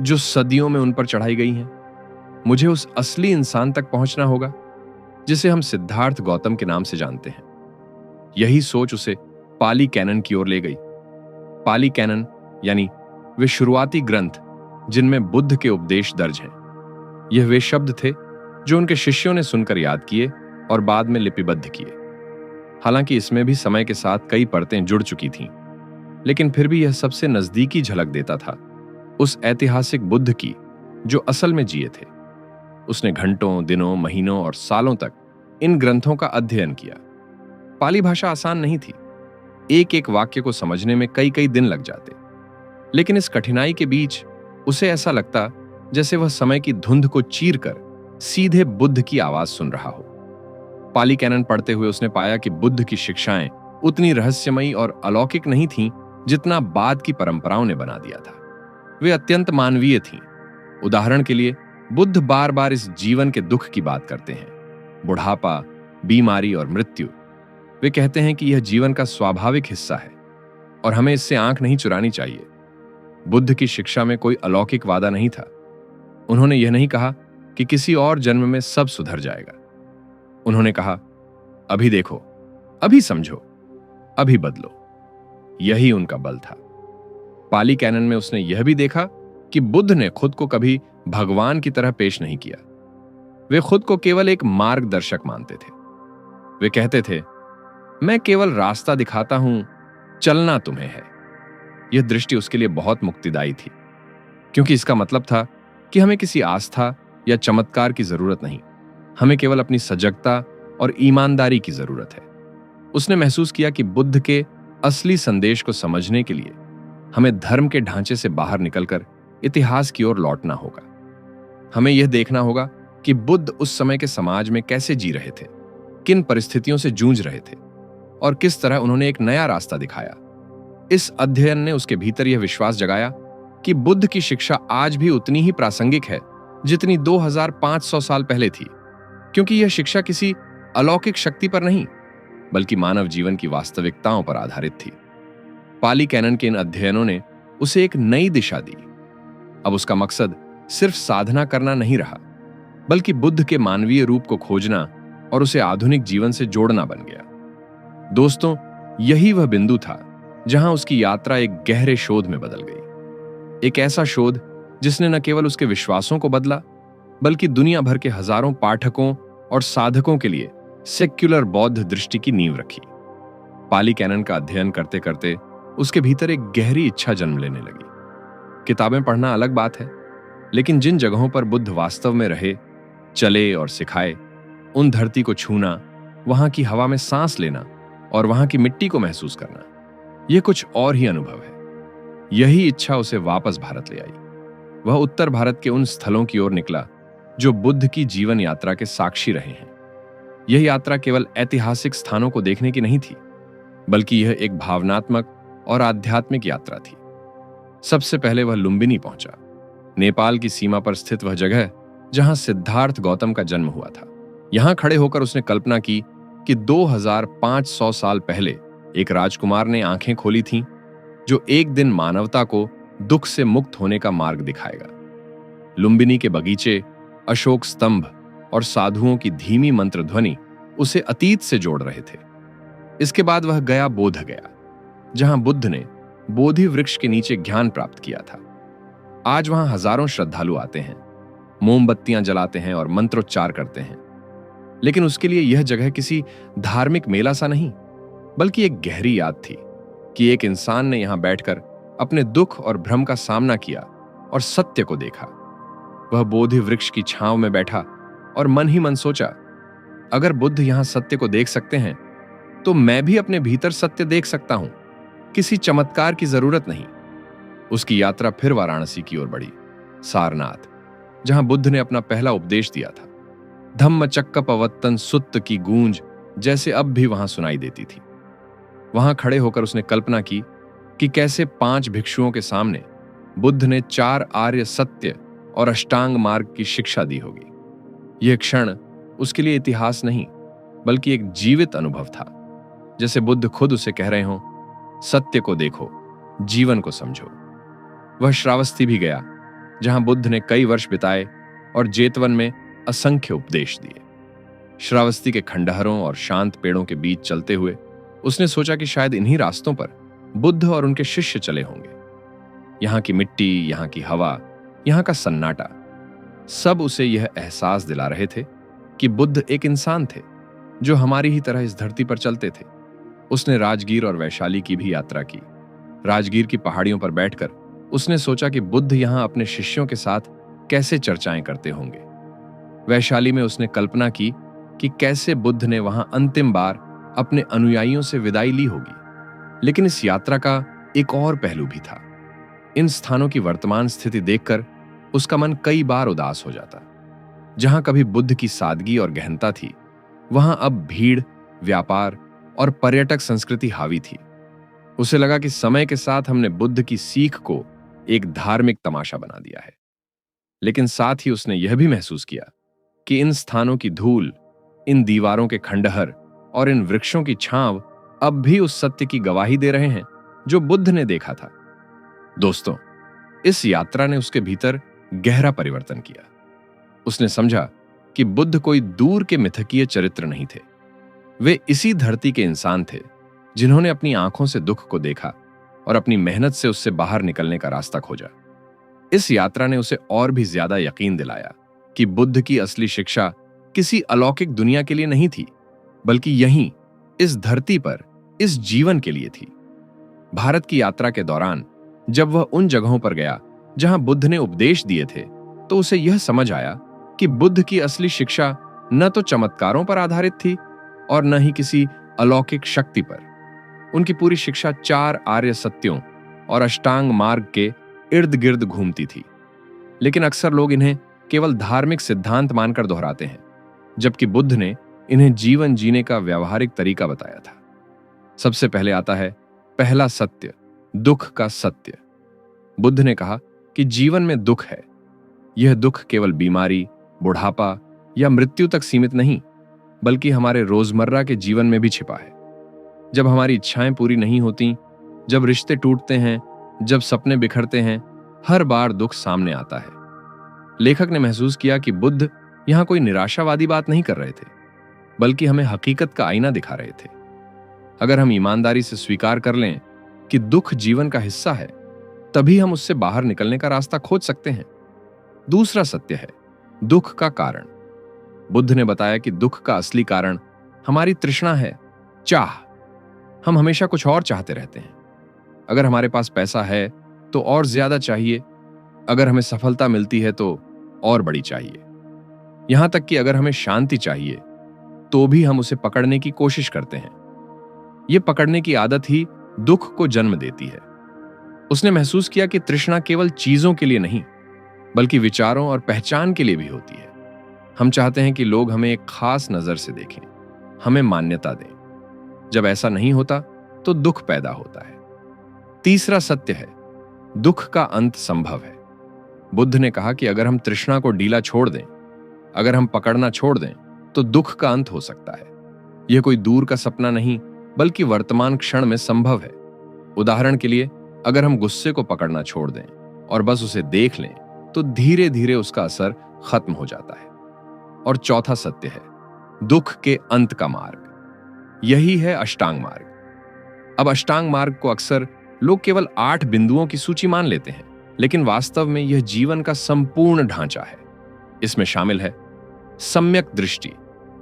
जो सदियों में उन पर चढ़ाई गई हैं। मुझे उस असली इंसान तक पहुंचना होगा जिसे हम सिद्धार्थ गौतम के नाम से जानते हैं। यही सोच उसे पाली कैनन की ओर ले गई। पाली कैनन यानी वे शुरुआती ग्रंथ जिनमें बुद्ध के उपदेश दर्ज हैं। यह वे शब्द थे जो उनके शिष्यों ने सुनकर याद किए और बाद में लिपिबद्ध किए। हालांकि इसमें भी समय के साथ कई परतें जुड़ चुकी थीं, लेकिन फिर भी यह सबसे नजदीकी झलक देता था उस ऐतिहासिक बुद्ध की जो असल में जिए थे। उसने घंटों, दिनों, महीनों और सालों तक इन ग्रंथों का अध्ययन किया। पाली भाषा आसान नहीं थी। एक एक वाक्य को समझने में कई कई दिन लग जाते, लेकिन इस कठिनाई के बीच उसे ऐसा लगता जैसे वह समय की धुंध को चीरकर सीधे बुद्ध की आवाज सुन रहा हो। पाली कैनन पढ़ते हुए उसने पाया कि बुद्ध की शिक्षाएं उतनी रहस्यमयी और अलौकिक नहीं थीं जितना बाद की परंपराओं ने बना दिया था। वे अत्यंत मानवीय थीं। उदाहरण के लिए बुद्ध बार बार इस जीवन के दुख की बात करते हैं, बुढ़ापा, बीमारी और मृत्यु। वे कहते हैं कि यह जीवन का स्वाभाविक हिस्सा है और हमें इससे आंख नहीं चुरानी चाहिए। बुद्ध की शिक्षा में कोई अलौकिक वादा नहीं था। उन्होंने यह नहीं कहा कि किसी और जन्म में सब सुधर जाएगा। उन्होंने कहा, अभी देखो, अभी समझो, अभी बदलो। यही उनका बल था। पाली कैनन में उसने यह भी देखा कि बुद्ध ने खुद को कभी भगवान की तरह पेश नहीं किया। वे खुद को केवल एक मार्गदर्शक मानते थे। वे कहते थे, मैं केवल रास्ता दिखाता हूं, चलना तुम्हें है। यह दृष्टि उसके लिए बहुत मुक्तिदायी थी, क्योंकि इसका मतलब था कि हमें किसी आस्था या चमत्कार की जरूरत नहीं, हमें केवल अपनी सजगता और ईमानदारी की जरूरत है। उसने महसूस किया कि बुद्ध के असली संदेश को समझने के लिए हमें धर्म के ढांचे से बाहर निकलकर इतिहास की ओर लौटना होगा। हमें यह देखना होगा कि बुद्ध उस समय के समाज में कैसे जी रहे थे, किन परिस्थितियों से जूझ रहे थे और किस तरह उन्होंने एक नया रास्ता दिखाया। इस अध्ययन ने उसके भीतर यह विश्वास जगाया कि बुद्ध की शिक्षा आज भी उतनी ही प्रासंगिक है जितनी 2500 साल पहले थी, क्योंकि यह शिक्षा किसी अलौकिक शक्ति पर नहीं बल्कि मानव जीवन की वास्तविकताओं पर आधारित थी। पाली कैनन के इन अध्ययनों ने उसे एक नई दिशा दी। अब उसका मकसद सिर्फ साधना करना नहीं रहा, बल्कि बुद्ध के मानवीय रूप को खोजना और उसे आधुनिक जीवन से जोड़ना बन गया। दोस्तों, यही वह बिंदु था जहां उसकी यात्रा एक गहरे शोध में बदल गई। एक ऐसा शोध जिसने न केवल उसके विश्वासों को बदला, बल्कि दुनिया भर के हजारों पाठकों और साधकों के लिए सेक्युलर बौद्ध दृष्टि की नींव रखी। पाली कैनन का अध्ययन करते करते उसके भीतर एक गहरी इच्छा जन्म लेने लगी। किताबें पढ़ना अलग बात है, लेकिन जिन जगहों पर बुद्ध वास्तव में रहे, चले और सिखाए, उन धरती को छूना, वहां की हवा में सांस लेना और वहां की मिट्टी को महसूस करना, यह कुछ और ही अनुभव है। यही इच्छा उसे वापस भारत ले आई। वह उत्तर भारत के उन स्थलों की ओर निकला जो बुद्ध की जीवन यात्रा के साक्षी रहे हैं। यह यात्रा केवल ऐतिहासिक स्थानों को देखने की नहीं थी, बल्कि यह एक भावनात्मक और आध्यात्मिक यात्रा थी। सबसे पहले वह लुम्बिनी पहुंचा, नेपाल की सीमा पर स्थित वह जगह जहां सिद्धार्थ गौतम का जन्म हुआ था। यहां खड़े होकर उसने कल्पना की कि 2500 साल पहले एक राजकुमार ने आंखें खोली थीं, जो एक दिन मानवता को दुख से मुक्त होने का मार्ग दिखाएगा। लुम्बिनी के बगीचे, अशोक स्तंभ और साधुओं की धीमी मंत्र ध्वनि उसे अतीत से जोड़ रहे थे। इसके बाद वह गया बोध गया, जहां बुद्ध ने बोधि वृक्ष के नीचे ज्ञान प्राप्त किया था। आज वहां हजारों श्रद्धालु आते हैं, मोमबत्तियां जलाते हैं और मंत्रोच्चार करते हैं। लेकिन उसके लिए यह जगह किसी धार्मिक मेला सा नहीं, बल्कि एक गहरी याद थी कि एक इंसान ने यहां बैठकर अपने दुख और भ्रम का सामना किया और सत्य को देखा। वह बोधि वृक्ष की छांव में बैठा और मन ही मन सोचा, अगर बुद्ध यहां सत्य को देख सकते हैं तो मैं भी अपने भीतर सत्य देख सकता हूं। किसी चमत्कार की जरूरत नहीं। उसकी यात्रा फिर वाराणसी की ओर बढ़ी, सारनाथ, जहां बुद्ध ने अपना पहला उपदेश दिया था। धम्मचक्क पवत्तन सुत्त की गूंज जैसे अब भी वहां सुनाई देती थी। वहां खड़े होकर उसने कल्पना की कि कैसे 5 भिक्षुओं के सामने बुद्ध ने 4 आर्य सत्य और अष्टांग मार्ग की शिक्षा दी होगी। यह क्षण उसके लिए इतिहास नहीं बल्कि एक जीवित अनुभव था। जैसे बुद्ध खुद उसे कह रहे हों, सत्य को देखो, जीवन को समझो। वह श्रावस्ती भी गया, जहां बुद्ध ने कई वर्ष बिताए और जेतवन में असंख्य उपदेश दिए। श्रावस्ती के खंडहरों और शांत पेड़ों के बीच चलते हुए उसने सोचा कि शायद इन्हीं रास्तों पर बुद्ध और उनके शिष्य चले होंगे। यहां की मिट्टी, यहां की हवा, यहां का सन्नाटा, सब उसे यह एहसास दिला रहे थे कि बुद्ध एक इंसान थे जो हमारी ही तरह इस धरती पर चलते थे। उसने राजगीर और वैशाली की भी यात्रा की। राजगीर की पहाड़ियों पर बैठकर उसने सोचा कि बुद्ध यहां अपने शिष्यों के साथ कैसे चर्चाएं करते होंगे। वैशाली में उसने कल्पना की कि कैसे बुद्ध ने वहां अंतिम बार अपने अनुयायियों से विदाई ली होगी। लेकिन इस यात्रा का एक और पहलू भी था। इन स्थानों की वर्तमान स्थिति देखकर उसका मन कई बार उदास हो जाता। जहां कभी बुद्ध की सादगी और गहनता थी, वहां अब भीड़, व्यापार और पर्यटक संस्कृति हावी थी। उसे लगा कि समय के साथ हमने बुद्ध की सीख को एक धार्मिक तमाशा बना दिया है। लेकिन साथ ही उसने यह भी महसूस किया कि इन स्थानों की धूल, इन दीवारों के खंडहर और इन वृक्षों की छांव अब भी उस सत्य की गवाही दे रहे हैं जो बुद्ध ने देखा था। दोस्तों, इस यात्रा ने उसके भीतर गहरा परिवर्तन किया। उसने समझा कि बुद्ध कोई दूर के मिथकीय चरित्र नहीं थे। वे इसी धरती के इंसान थे जिन्होंने अपनी आंखों से दुख को देखा और अपनी मेहनत से उससे बाहर निकलने का रास्ता खोजा। इस यात्रा ने उसे और भी ज्यादा यकीन दिलाया कि बुद्ध की असली शिक्षा किसी अलौकिक दुनिया के लिए नहीं थी, बल्कि यहीं, इस धरती पर, इस जीवन के लिए थी। भारत की यात्रा के दौरान जब वह उन जगहों पर गया जहां बुद्ध ने उपदेश दिए थे, तो उसे यह समझ आया कि बुद्ध की असली शिक्षा न तो चमत्कारों पर आधारित थी और न ही किसी अलौकिक शक्ति पर। उनकी पूरी शिक्षा 4 आर्य सत्यों और अष्टांग मार्ग के इर्द गिर्द घूमती थी। लेकिन अक्सर लोग इन्हें केवल धार्मिक सिद्धांत मानकर दोहराते हैं, जबकि बुद्ध ने इन्हें जीवन जीने का व्यावहारिक तरीका बताया था। सबसे पहले आता है पहला सत्य, दुख का सत्य। बुद्ध ने कहा कि जीवन में दुख है। यह दुख केवल बीमारी, बुढ़ापा या मृत्यु तक सीमित नहीं, बल्कि हमारे रोजमर्रा के जीवन में भी छिपा है। जब हमारी इच्छाएं पूरी नहीं होती, जब रिश्ते टूटते हैं, जब सपने बिखरते हैं, हर बार दुख सामने आता है। लेखक ने महसूस किया कि बुद्ध यहां कोई निराशावादी बात नहीं कर रहे थे, बल्कि हमें हकीकत का आईना दिखा रहे थे। अगर हम ईमानदारी से स्वीकार कर लें कि दुख जीवन का हिस्सा है, तभी हम उससे बाहर निकलने का रास्ता खोज सकते हैं। दूसरा सत्य है दुख का कारण। बुद्ध ने बताया कि दुख का असली कारण हमारी तृष्णा है, चाह। हम हमेशा कुछ और चाहते रहते हैं। अगर हमारे पास पैसा है तो और ज्यादा चाहिए, अगर हमें सफलता मिलती है तो और बड़ी चाहिए। यहां तक कि अगर हमें शांति चाहिए तो भी हम उसे पकड़ने की कोशिश करते हैं। यह पकड़ने की आदत ही दुख को जन्म देती है। उसने महसूस किया कि तृष्णा केवल चीजों के लिए नहीं, बल्कि विचारों और पहचान के लिए भी होती है। हम चाहते हैं कि लोग हमें एक खास नजर से देखें, हमें मान्यता दें। जब ऐसा नहीं होता तो दुख पैदा होता है। तीसरा सत्य है दुख का अंत संभव है। बुद्ध ने कहा कि अगर हम तृष्णा को ढीला छोड़ दें, अगर हम पकड़ना छोड़ दें, तो दुख का अंत हो सकता है। यह कोई दूर का सपना नहीं, बल्कि वर्तमान क्षण में संभव है। उदाहरण के लिए, अगर हम गुस्से को पकड़ना छोड़ दें और बस उसे देख लें, तो धीरे धीरे उसका असर खत्म हो जाता है। और चौथा सत्य है दुख के अंत का मार्ग। यही है अष्टांग मार्ग। अब अष्टांग मार्ग को अक्सर लोग केवल 8 बिंदुओं की सूची मान लेते हैं, लेकिन वास्तव में यह जीवन का संपूर्ण ढांचा है। इसमें शामिल है सम्यक दृष्टि,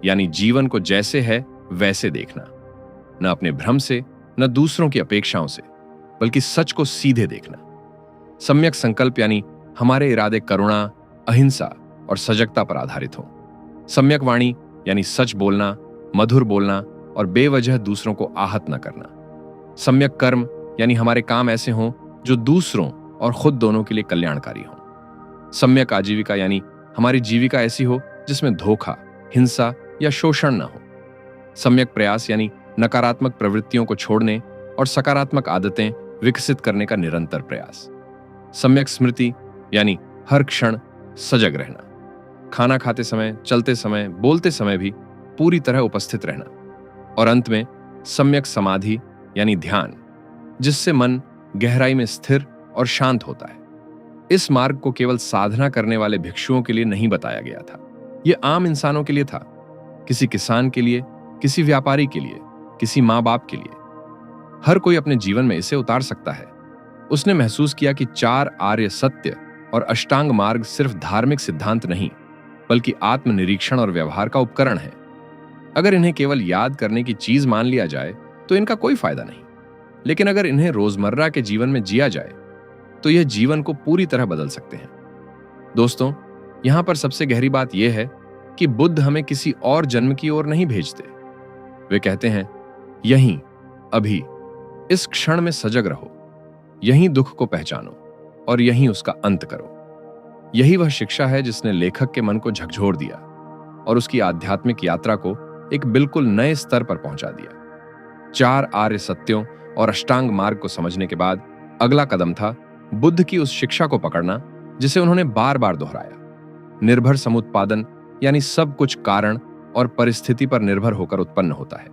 यानी जीवन को जैसे है वैसे देखना, न अपने भ्रम से, न दूसरों की अपेक्षाओं से, बल्कि सच को सीधे देखना। सम्यक संकल्प, यानी हमारे इरादे करुणा, अहिंसा और सजगता पर आधारित हों। सम्यक वाणी, यानी सच बोलना, मधुर बोलना और बेवजह दूसरों को आहत न करना। सम्यक कर्म, यानी हमारे काम ऐसे हों जो दूसरों और खुद दोनों के लिए कल्याणकारी हों। सम्यक आजीविका, यानी हमारी जीविका ऐसी हो जिसमें धोखा, हिंसा या शोषण न हो। सम्यक प्रयास, यानी नकारात्मक प्रवृत्तियों को छोड़ने और सकारात्मक आदतें विकसित करने का निरंतर प्रयास। सम्यक स्मृति, यानी हर क्षण सजग रहना। खाना खाते समय, चलते समय, बोलते समय भी पूरी तरह उपस्थित रहना। और अंत में सम्यक समाधि यानी ध्यान, जिससे मन गहराई में स्थिर और शांत होता है। इस मार्ग को केवल साधना करने वाले भिक्षुओं के लिए नहीं बताया गया था, यह आम इंसानों के लिए था। किसी किसान के लिए, किसी व्यापारी के लिए, किसी माँ बाप के लिए, हर कोई अपने जीवन में इसे उतार सकता है। उसने महसूस किया कि 4 आर्य सत्य और अष्टांग मार्ग सिर्फ धार्मिक सिद्धांत नहीं, बल्कि आत्मनिरीक्षण और व्यवहार का उपकरण है। अगर इन्हें केवल याद करने की चीज मान लिया जाए तो इनका कोई फायदा नहीं, लेकिन अगर इन्हें रोजमर्रा के जीवन में जिया जाए तो यह जीवन को पूरी तरह बदल सकते हैं। दोस्तों, यहां पर सबसे गहरी बात यह है कि बुद्ध हमें किसी और जन्म की ओर नहीं भेजते। वे कहते हैं, यहीं, अभी, इस क्षण में सजग रहो, यहीं दुख को पहचानो और यहीं उसका अंत करो। यही वह शिक्षा है जिसने लेखक के मन को झकझोर दिया और उसकी आध्यात्मिक यात्रा को एक बिल्कुल नए स्तर पर पहुंचा दिया। 4 आर्य सत्यों और अष्टांग मार्ग को समझने के बाद अगला कदम था बुद्ध की उस शिक्षा को पकड़ना जिसे उन्होंने बार बार दोहराया। निर्भर समुत्पादन यानी सब कुछ कारण और परिस्थिति पर निर्भर होकर उत्पन्न होता है।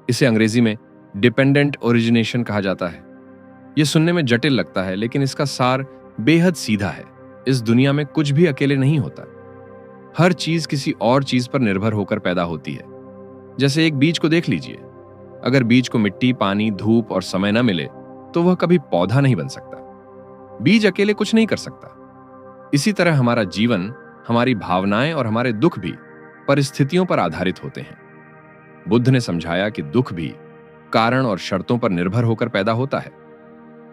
इसे अंग्रेजी में डिपेंडेंट ओरिजिनेशन कहा जाता है। यह सुनने में जटिल लगता है, लेकिन इसका सार बेहद सीधा है। इस दुनिया में कुछ भी अकेले नहीं होता। हर चीज किसी और चीज पर निर्भर होकर पैदा होती है। जैसे एक बीज को देख लीजिए, अगर बीज को मिट्टी, पानी, धूप और समय न मिले तो वह कभी पौधा नहीं बन सकता। बीज अकेले कुछ नहीं कर सकता। इसी तरह हमारा जीवन, हमारी भावनाएं और हमारे दुख भी परिस्थितियों पर आधारित होते हैं। बुद्ध ने समझाया कि दुख भी कारण और शर्तों पर निर्भर होकर पैदा होता है।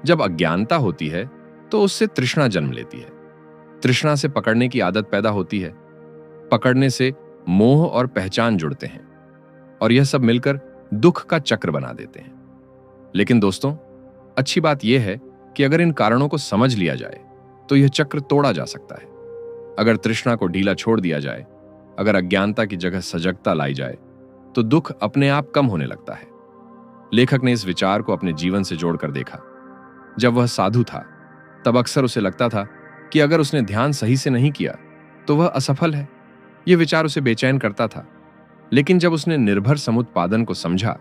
जब अज्ञानता होती है तो उससे तृष्णा जन्म लेती है। तृष्णा से पकड़ने की आदत पैदा होती है। पकड़ने से मोह और पहचान जुड़ते हैं और यह सब मिलकर दुख का चक्र बना देते हैं। लेकिन दोस्तों, अच्छी बात यह है कि अगर इन कारणों को समझ लिया जाए तो यह चक्र तोड़ा जा सकता है। अगर तृष्णा को ढीला छोड़ दिया जाए, अगर अज्ञानता की जगह सजगता लाई जाए, तो दुख अपने आप कम होने लगता है। लेखक ने इस विचार को अपने जीवन से जोड़कर देखा। जब वह साधु था, तब अक्सर उसे लगता था कि अगर उसने ध्यान सही से नहीं किया तो वह असफल है। यह विचार उसे बेचैन करता था। लेकिन जब उसने निर्भर समुत्पादन को समझा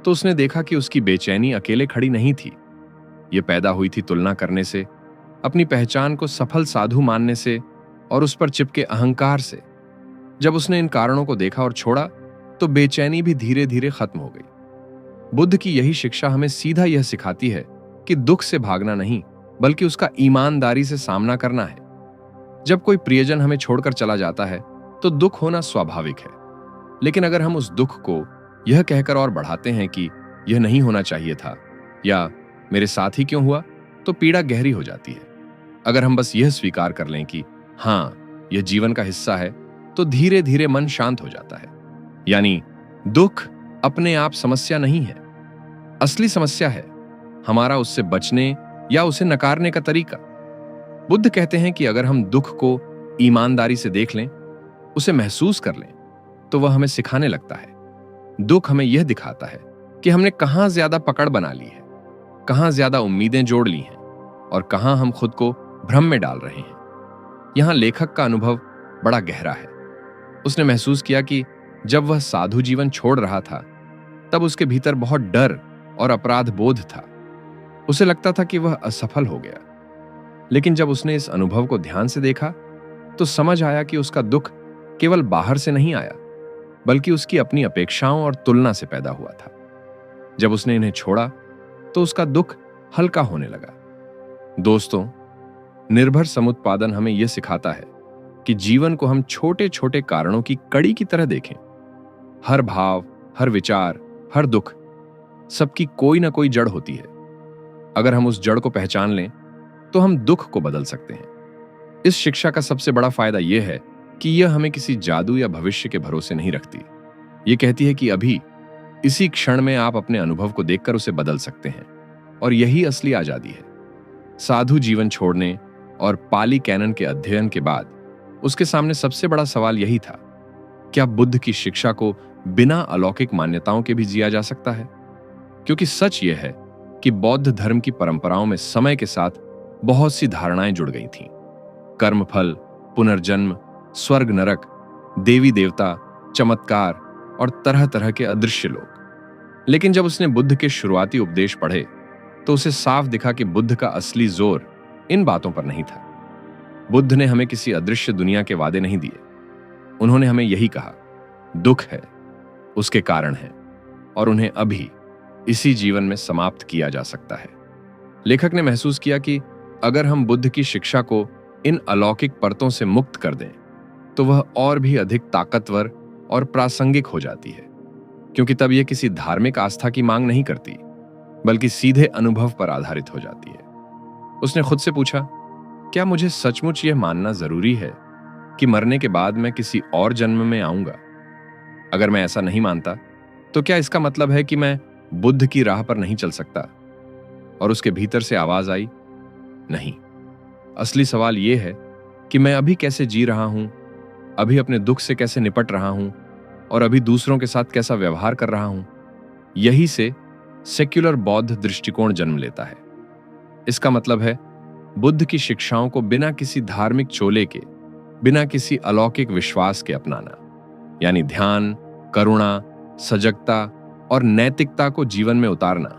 तो उसने देखा कि उसकी बेचैनी अकेले खड़ी नहीं थी। यह पैदा हुई थी तुलना करने से, अपनी पहचान को सफल साधु मानने से और उस पर चिपके अहंकार से। जब उसने इन कारणों को देखा और छोड़ा तो बेचैनी भी धीरे धीरे खत्म हो गई। बुद्ध की यही शिक्षा हमें सीधा यह सिखाती है कि दुख से भागना नहीं, बल्कि उसका ईमानदारी से सामना करना है। जब कोई प्रियजन हमें छोड़कर चला जाता है तो दुख होना स्वाभाविक है। लेकिन अगर हम उस दुख को यह कहकर और बढ़ाते हैं कि यह नहीं होना चाहिए था या मेरे साथ ही क्यों हुआ, तो पीड़ा गहरी हो जाती है। अगर हम बस यह स्वीकार कर लें कि हां, यह जीवन का हिस्सा है, तो धीरे धीरे मन शांत हो जाता है। यानी दुख अपने आप समस्या नहीं है। असली समस्या है हमारा उससे बचने या उसे नकारने का तरीका। बुद्ध कहते हैं कि अगर हम दुख को ईमानदारी से देख लें, उसे महसूस कर लें, तो वह हमें सिखाने लगता है। दुख हमें यह दिखाता है कि हमने कहां ज्यादा पकड़ बना ली है, कहां ज्यादा उम्मीदें जोड़ ली हैं और कहां हम खुद को भ्रम में डाल रहे हैं। यहां लेखक का अनुभव बड़ा गहरा है। उसने महसूस किया कि जब वह साधु जीवन छोड़ रहा था, तब उसके भीतर बहुत डर और अपराध बोध था। उसे लगता था कि वह असफल हो गया। लेकिन जब उसने इस अनुभव को ध्यान से देखा तो समझ आया कि उसका दुख केवल बाहर से नहीं आया, बल्कि उसकी अपनी अपेक्षाओं और तुलना से पैदा हुआ था। जब उसने इन्हें छोड़ा तो उसका दुख हल्का होने लगा। दोस्तों, निर्भर समुत्पादन हमें यह सिखाता है कि जीवन को हम छोटे छोटे कारणों की कड़ी की तरह देखें। हर भाव, हर विचार, हर दुख, सबकी कोई ना कोई जड़ होती है। अगर हम उस जड़ को पहचान लें तो हम दुख को बदल सकते हैं। इस शिक्षा का सबसे बड़ा फायदा यह है कि यह हमें किसी जादू या भविष्य के भरोसे नहीं रखती। यह कहती है कि अभी, इसी क्षण में आप अपने अनुभव को देखकर उसे बदल सकते हैं, और यही असली आजादी है। साधु जीवन छोड़ने और पाली कैनन के अध्ययन के बाद उसके सामने सबसे बड़ा सवाल यही था, क्या बुद्ध की शिक्षा को बिना अलौकिक मान्यताओं के भी जिया जा सकता है? क्योंकि सच यह है कि बौद्ध धर्म की परंपराओं में समय के साथ बहुत सी धारणाएं जुड़ गई थीं। कर्मफल, पुनर्जन्म, स्वर्ग नरक, देवी देवता, चमत्कार और तरह तरह के अदृश्य लोग। लेकिन जब उसने बुद्ध के शुरुआती उपदेश पढ़े तो उसे साफ दिखा कि बुद्ध का असली जोर इन बातों पर नहीं था। बुद्ध ने हमें किसी अदृश्य दुनिया के वादे नहीं दिए। उन्होंने हमें यही कहा, दुख है, उसके कारण है और उन्हें अभी इसी जीवन में समाप्त किया जा सकता है। लेखक ने महसूस किया कि अगर हम बुद्ध की शिक्षा को इन अलौकिक परतों से मुक्त कर दें तो वह और भी अधिक ताकतवर और प्रासंगिक हो जाती है, क्योंकि तब यह किसी धार्मिक आस्था की मांग नहीं करती बल्कि सीधे अनुभव पर आधारित हो जाती है। उसने खुद से पूछा, क्या मुझे सचमुच यह मानना जरूरी है कि मरने के बाद मैं किसी और जन्म में आऊंगा? अगर मैं ऐसा नहीं मानता तो क्या इसका मतलब है कि मैं बुद्ध की राह पर नहीं चल सकता? और उसके भीतर से आवाज आई, नहीं, असली सवाल यह है कि मैं अभी कैसे जी रहा हूं, अभी अपने दुख से कैसे निपट रहा हूं और अभी दूसरों के साथ कैसा व्यवहार कर रहा हूं। यही से सेक्युलर बौद्ध दृष्टिकोण जन्म लेता है। इसका मतलब है बुद्ध की शिक्षाओं को बिना किसी धार्मिक चोले के, बिना किसी अलौकिक विश्वास के अपनाना, यानी ध्यान, करुणा, सजगता और नैतिकता को जीवन में उतारना।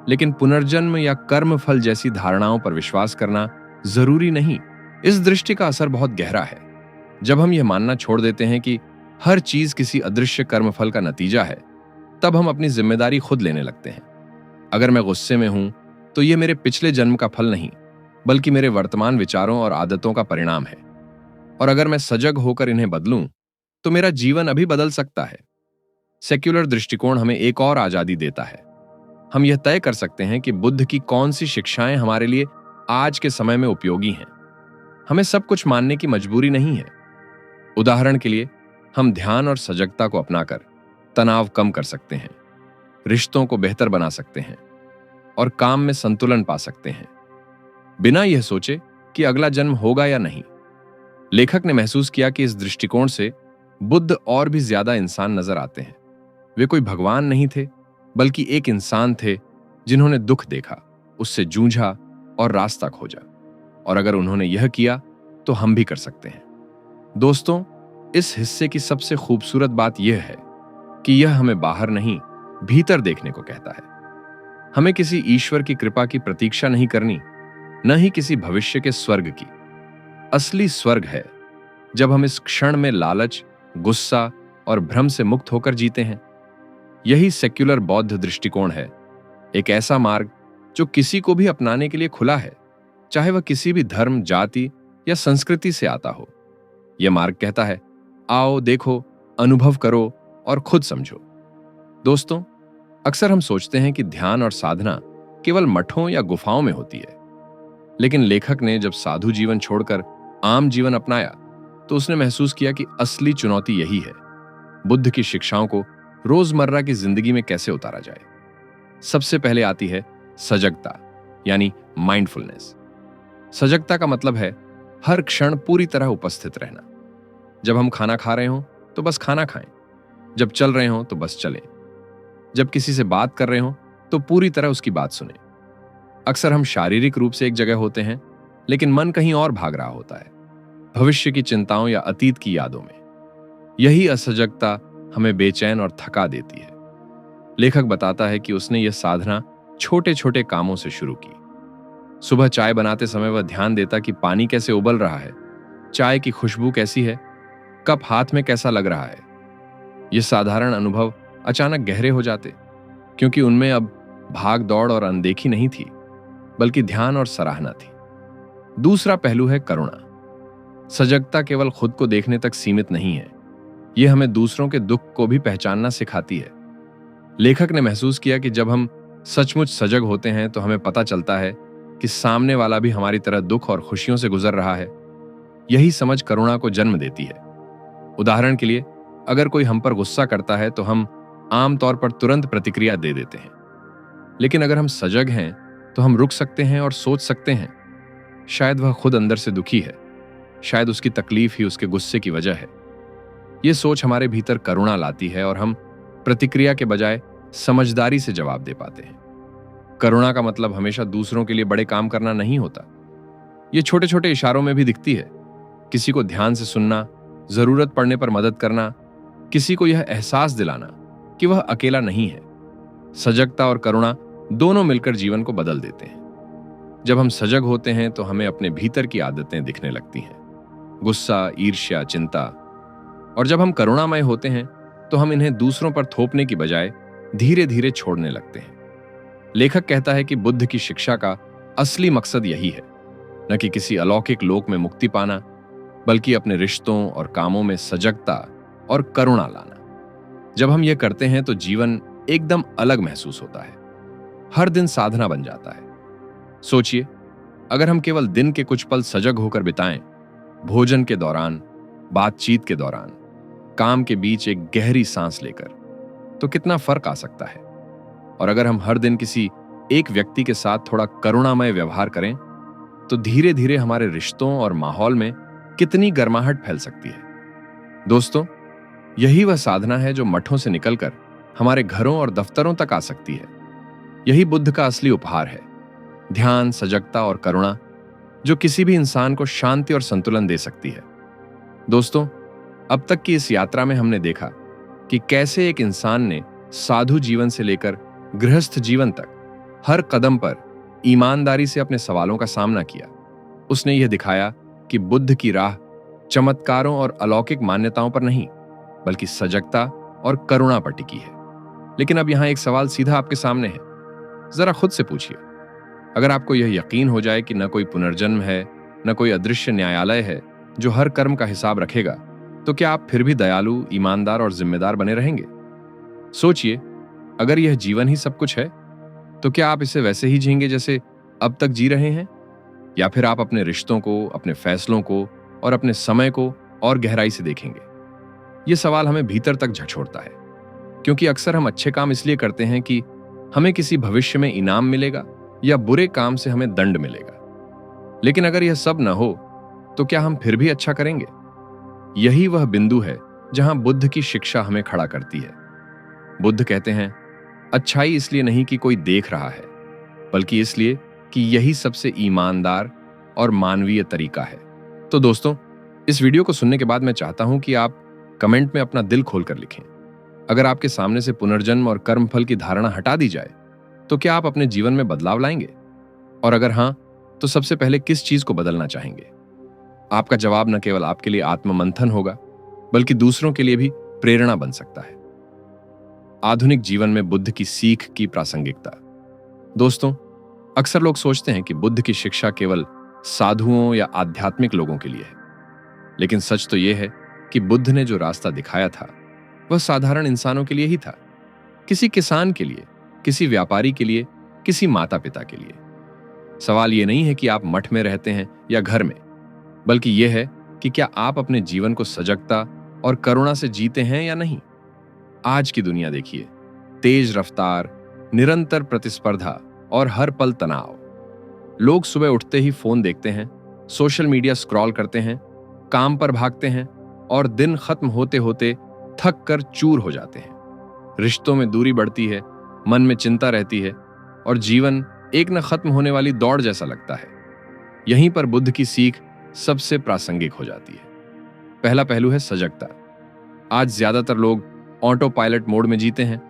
लेकिन पुनर्जन्म या कर्म फल जैसी धारणाओं पर विश्वास करना जरूरी नहीं। इस दृष्टि का असर बहुत गहरा है। जब हम यह मानना छोड़ देते हैं कि हर चीज किसी अदृश्य कर्मफल का नतीजा है, तब हम अपनी जिम्मेदारी खुद लेने लगते हैं। अगर मैं गुस्से में हूं तो यह मेरे पिछले जन्म का फल नहीं बल्कि मेरे वर्तमान विचारों और आदतों का परिणाम है। और अगर मैं सजग होकर इन्हें बदलूं तो मेरा जीवन अभी बदल सकता है। सेक्युलर दृष्टिकोण हमें एक और आजादी देता है। हम यह तय कर सकते हैं कि बुद्ध की कौन सी शिक्षाएं हमारे लिए आज के समय में उपयोगी हैं। हमें सब कुछ मानने की मजबूरी नहीं है। उदाहरण के लिए, हम ध्यान और सजगता को अपनाकर तनाव कम कर सकते हैं, रिश्तों को बेहतर बना सकते हैं और काम में संतुलन पा सकते हैं, बिना यह सोचे कि अगला जन्म होगा या नहीं। लेखक ने महसूस किया कि इस दृष्टिकोण से बुद्ध और भी ज्यादा इंसान नजर आते हैं। वे कोई भगवान नहीं थे बल्कि एक इंसान थे जिन्होंने दुख देखा, उससे जूझा और रास्ता खोजा। और अगर उन्होंने यह किया तो हम भी कर सकते हैं। दोस्तों, इस हिस्से की सबसे खूबसूरत बात यह है कि यह हमें बाहर नहीं, भीतर देखने को कहता है। हमें किसी ईश्वर की कृपा की प्रतीक्षा नहीं करनी, न ही किसी भविष्य के स्वर्ग की। असली स्वर्ग है जब हम इस क्षण में लालच, गुस्सा और भ्रम से मुक्त होकर जीते हैं। यही सेक्युलर बौद्ध दृष्टिकोण है, एक ऐसा मार्ग जो किसी को भी अपनाने के लिए खुला है, चाहे वह किसी भी धर्म, जाति या संस्कृति से आता हो। यह मार्ग कहता है, आओ, देखो, अनुभव करो और खुद समझो। दोस्तों, अक्सर हम सोचते हैं कि ध्यान और साधना केवल मठों या गुफाओं में होती है, लेकिन लेखक ने जब साधु जीवन छोड़कर आम जीवन अपनाया तो उसने महसूस किया कि असली चुनौती यही है, बुद्ध की शिक्षाओं को रोजमर्रा की जिंदगी में कैसे उतारा जाए। सबसे पहले आती है सजगता, यानी माइंडफुलनेस। सजगता का मतलब है हर क्षण पूरी तरह उपस्थित रहना। जब हम खाना खा रहे हों तो बस खाना खाएं, जब चल रहे हों तो बस चलें, जब किसी से बात कर रहे हों तो पूरी तरह उसकी बात सुनें। अक्सर हम शारीरिक रूप से एक जगह होते हैं, लेकिन मन कहीं और भाग रहा होता है, भविष्य की चिंताओं या अतीत की यादों में। यही असजगता हमें बेचैन और थका देती है। लेखक बताता है कि उसने यह साधना छोटे छोटे कामों से शुरू की। सुबह चाय बनाते समय वह ध्यान देता कि पानी कैसे उबल रहा है, चाय की खुशबू कैसी है, कप हाथ में कैसा लग रहा है। ये साधारण अनुभव अचानक गहरे हो जाते, क्योंकि उनमें अब भाग दौड़ और अनदेखी नहीं थी, बल्कि ध्यान और सराहना थी। दूसरा पहलू है करुणा। सजगता केवल खुद को देखने तक सीमित नहीं है, यह हमें दूसरों के दुख को भी पहचानना सिखाती है। लेखक ने महसूस किया कि जब हम सचमुच सजग होते हैं तो हमें पता चलता है कि सामने वाला भी हमारी तरह दुख और खुशियों से गुजर रहा है। यही समझ करुणा को जन्म देती है। उदाहरण के लिए, अगर कोई हम पर गुस्सा करता है तो हम आमतौर पर तुरंत प्रतिक्रिया दे देते हैं, लेकिन अगर हम सजग हैं तो हम रुक सकते हैं और सोच सकते हैं, शायद वह खुद अंदर से दुखी है, शायद उसकी तकलीफ ही उसके गुस्से की वजह है। यह सोच हमारे भीतर करुणा लाती है और हम प्रतिक्रिया के बजाय समझदारी से जवाब दे पाते हैं। करुणा का मतलब हमेशा दूसरों के लिए बड़े काम करना नहीं होता। यह छोटे छोटे इशारों में भी दिखती है। किसी को ध्यान से सुनना, जरूरत पड़ने पर मदद करना, किसी को यह एहसास दिलाना कि वह अकेला नहीं है। सजगता और करुणा दोनों मिलकर जीवन को बदल देते हैं। जब हम सजग होते हैं तो हमें अपने भीतर की आदतें दिखने लगती हैं, गुस्सा, ईर्ष्या, चिंता। और जब हम करुणामय होते हैं तो हम इन्हें दूसरों पर थोपने की बजाय धीरे धीरे छोड़ने लगते हैं। लेखक कहता है कि बुद्ध की शिक्षा का असली मकसद यही है, न कि किसी अलौकिक लोक में मुक्ति पाना, बल्कि अपने रिश्तों और कामों में सजगता और करुणा लाना। जब हम यह करते हैं तो जीवन एकदम अलग महसूस होता है, हर दिन साधना बन जाता है। सोचिए, अगर हम केवल दिन के कुछ पल सजग होकर बिताएं, भोजन के दौरान, बातचीत के दौरान, काम के बीच एक गहरी सांस लेकर, तो कितना फर्क आ सकता है। और अगर हम हर दिन किसी एक व्यक्ति के साथ थोड़ा करुणामय व्यवहार करें तो धीरे धीरे हमारे रिश्तों और माहौल में कितनी गर्माहट फैल सकती है। दोस्तों, यही वह साधना है जो मठों से निकलकर हमारे घरों और दफ्तरों तक आ सकती है। यही बुद्ध का असली उपहार है, ध्यान, सजगता और करुणा, जो किसी भी इंसान को शांति और संतुलन दे सकती है। दोस्तों, अब तक की इस यात्रा में हमने देखा कि कैसे एक इंसान ने साधु जीवन से लेकर गृहस्थ जीवन तक हर कदम पर ईमानदारी से अपने सवालों का सामना किया। उसने यह दिखाया कि बुद्ध की राह चमत्कारों और अलौकिक मान्यताओं पर नहीं, बल्कि सजगता और करुणा पर टिकी है। लेकिन अब यहां एक सवाल सीधा आपके सामने है, जरा खुद से पूछिए, अगर आपको यह यकीन हो जाए कि न कोई पुनर्जन्म है, न कोई अदृश्य न्यायालय है जो हर कर्म का हिसाब रखेगा, तो क्या आप फिर भी दयालु, ईमानदार और जिम्मेदार बने रहेंगे? सोचिए, अगर यह जीवन ही सब कुछ है तो क्या आप इसे वैसे ही जिएंगे जैसे अब तक जी रहे हैं, या फिर आप अपने रिश्तों को, अपने फैसलों को और अपने समय को और गहराई से देखेंगे? यह सवाल हमें भीतर तक झकझोरता है, क्योंकि अक्सर हम अच्छे काम इसलिए करते हैं कि हमें किसी भविष्य में इनाम मिलेगा या बुरे काम से हमें दंड मिलेगा। लेकिन अगर यह सब न हो तो क्या हम फिर भी अच्छा करेंगे? यही वह बिंदु है जहां बुद्ध की शिक्षा हमें खड़ा करती है। बुद्ध कहते हैं, अच्छाई इसलिए नहीं कि कोई देख रहा है, बल्कि इसलिए कि यही सबसे ईमानदार और मानवीय तरीका है। तो दोस्तों, इस वीडियो को सुनने के बाद मैं चाहता हूं कि आप कमेंट में अपना दिल खोलकर लिखें। अगर आपके सामने से पुनर्जन्म और कर्मफल की धारणा हटा दी जाए तो क्या आप अपने जीवन में बदलाव लाएंगे? और अगर हां, तो सबसे पहले किस चीज को बदलना चाहेंगे? आपका जवाब न केवल आपके लिए आत्ममंथन होगा, बल्कि दूसरों के लिए भी प्रेरणा बन सकता है। आधुनिक जीवन में बुद्ध की सीख की प्रासंगिकता। दोस्तों, अक्सर लोग सोचते हैं कि बुद्ध की शिक्षा केवल साधुओं या आध्यात्मिक लोगों के लिए है, लेकिन सच तो यह है कि बुद्ध ने जो रास्ता दिखाया था वह साधारण इंसानों के लिए ही था। किसी किसान के लिए, किसी व्यापारी के लिए, किसी माता पिता के लिए। सवाल यह नहीं है कि आप मठ में रहते हैं या घर में, बल्कि यह है कि क्या आप अपने जीवन को सजगता और करुणा से जीते हैं या नहीं। आज की दुनिया देखिए, तेज रफ्तार, निरंतर प्रतिस्पर्धा और हर पल तनाव। लोग सुबह उठते ही फोन देखते हैं, सोशल मीडिया स्क्रॉल करते हैं, काम पर भागते हैं और दिन खत्म होते होते थक कर चूर हो जाते हैं। रिश्तों में दूरी बढ़ती है, मन में चिंता रहती है और जीवन एक न खत्म होने वाली दौड़ जैसा लगता है। यहीं पर बुद्ध की सीख सबसे प्रासंगिक हो जाती है। पहला पहलू है सजगता। आज ज्यादातर लोग ऑटो पायलट मोड में जीते हैं।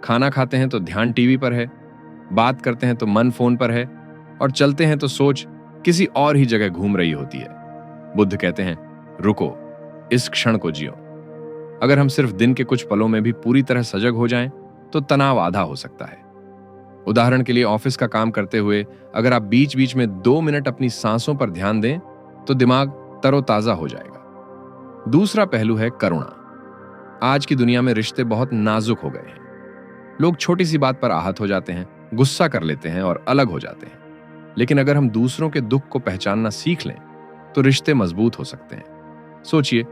खाना खाते हैं तो ध्यान टीवी पर है, बात करते हैं तो मन फोन पर है और चलते हैं तो सोच किसी और ही जगह घूम रही होती है। बुद्ध कहते हैं, रुको, इस क्षण को जियो। अगर हम सिर्फ दिन के कुछ पलों में भी पूरी तरह सजग हो जाएं, तो तनाव आधा हो सकता है। उदाहरण के लिए, ऑफिस का काम करते हुए अगर आप बीच बीच में 2 मिनट अपनी सांसों पर ध्यान दें तो दिमाग तरोताजा हो जाएगा। दूसरा पहलू है करुणा। आज की दुनिया में रिश्ते बहुत नाजुक हो गए हैं। लोग छोटी सी बात पर आहत हो जाते हैं, गुस्सा कर लेते हैं और अलग हो जाते हैं। लेकिन अगर हम दूसरों के दुख को पहचानना सीख लें तो रिश्ते मजबूत हो सकते हैं। सोचिए,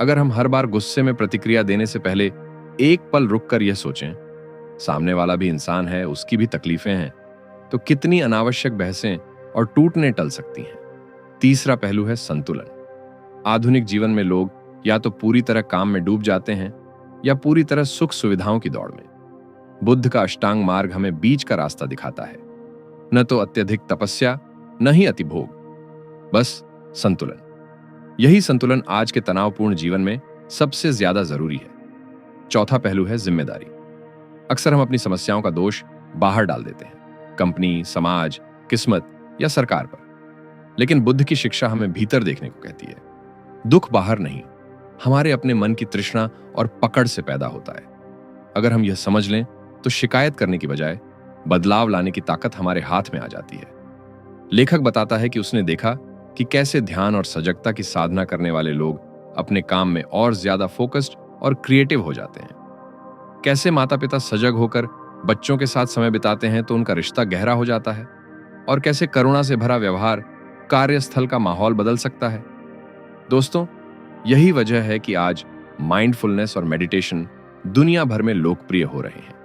अगर हम हर बार गुस्से में प्रतिक्रिया देने से पहले एक पल रुककर यह सोचें, सामने वाला भी इंसान है, उसकी भी तकलीफें हैं, तो कितनी अनावश्यक बहसें और टूटने टल सकती हैं। तीसरा पहलू है संतुलन। आधुनिक जीवन में लोग या तो पूरी तरह काम में डूब जाते हैं या पूरी तरह सुख सुविधाओं की दौड़ में। बुद्ध का अष्टांग मार्ग हमें बीच का रास्ता दिखाता है, न तो अत्यधिक तपस्या, न ही अतिभोग, बस संतुलन। यही संतुलन आज के तनावपूर्ण जीवन में सबसे ज्यादा जरूरी है। चौथा पहलू है जिम्मेदारी। अक्सर हम अपनी समस्याओं का दोष बाहर डाल देते हैं, कंपनी, समाज, किस्मत या सरकार पर। लेकिन बुद्ध की शिक्षा हमें भीतर देखने को कहती है। दुख बाहर नहीं, हमारे अपने मन की तृष्णा और पकड़ से पैदा होता है। अगर हम यह समझ लें तो शिकायत करने की बजाय बदलाव लाने की ताकत हमारे हाथ में आ जाती है। लेखक बताता है कि उसने देखा कि कैसे ध्यान और सजगता की साधना करने वाले लोग अपने काम में और ज्यादा फोकस्ड और क्रिएटिव हो जाते हैं। कैसे माता पिता सजग होकर बच्चों के साथ समय बिताते हैं तो उनका रिश्ता गहरा हो जाता है, और कैसे करुणा से भरा व्यवहार कार्यस्थल का माहौल बदल सकता है। दोस्तों, यही वजह है कि आज माइंडफुलनेस और मेडिटेशन दुनिया भर में लोकप्रिय हो रहे हैं,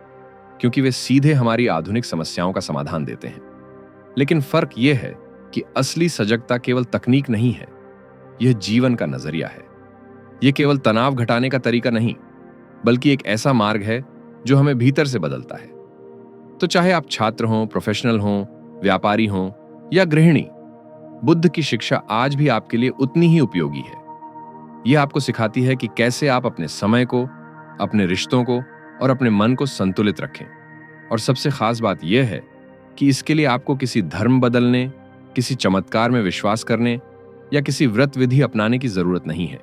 क्योंकि वे सीधे हमारी आधुनिक समस्याओं का समाधान देते हैं। लेकिन फर्क यह है कि असली सजगता केवल तकनीक नहीं है, यह जीवन का नजरिया है। यह केवल तनाव घटाने का तरीका नहीं, बल्कि एक ऐसा मार्ग है जो हमें भीतर से बदलता है। तो चाहे आप छात्र हों, प्रोफेशनल हों, व्यापारी हों या गृहिणी, बुद्ध की शिक्षा आज भी आपके लिए उतनी ही उपयोगी है। यह आपको सिखाती है कि कैसे आप अपने समय को, अपने रिश्तों को और अपने मन को संतुलित रखें। और सबसे खास बात यह है कि इसके लिए आपको किसी धर्म बदलने, किसी चमत्कार में विश्वास करने या किसी व्रत विधि अपनाने की जरूरत नहीं है।